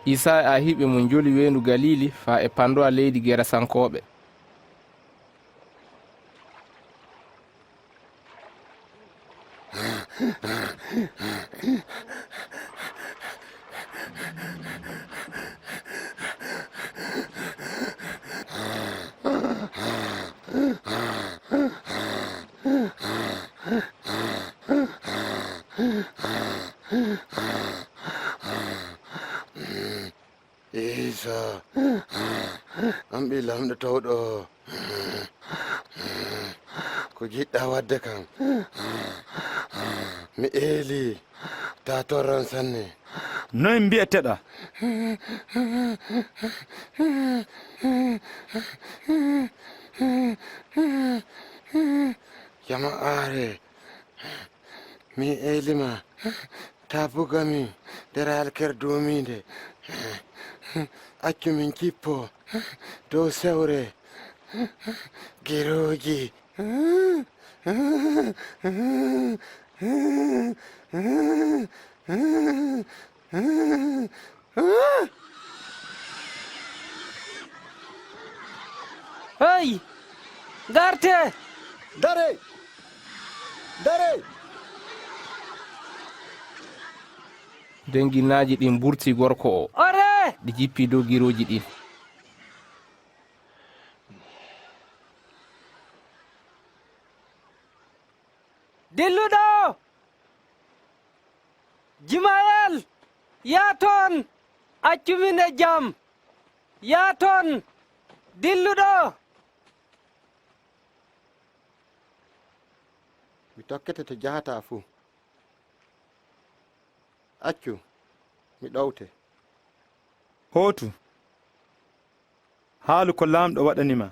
Iisa a hiɓe mum joli wendu Galili fa e pandoa leydi Gerasankoɓe. Iisa, an ɓi lamɗo towɗo. Ko jiɗɗa wadde kam? Mi eeli, ta torran sanne. Noy mbi'eteɗa? Jama'are, mi eelima, ta bugami nder halkere duuminde. Accu min kippo dow sewre geroji. Hey! Garte! Dare! Dare! nden ginaaji ɗin burti gorko o Ore! ɗi jippi dow giroji ɗin. Dilluɗo! Jimayel! Yaa toon! Accumin e jam! Yaa toon! Dilluɗo! Mi tokkete to jahata fuu. Accu, mi ɗowte. Hootu. Haalu ko laamɗo waɗanima.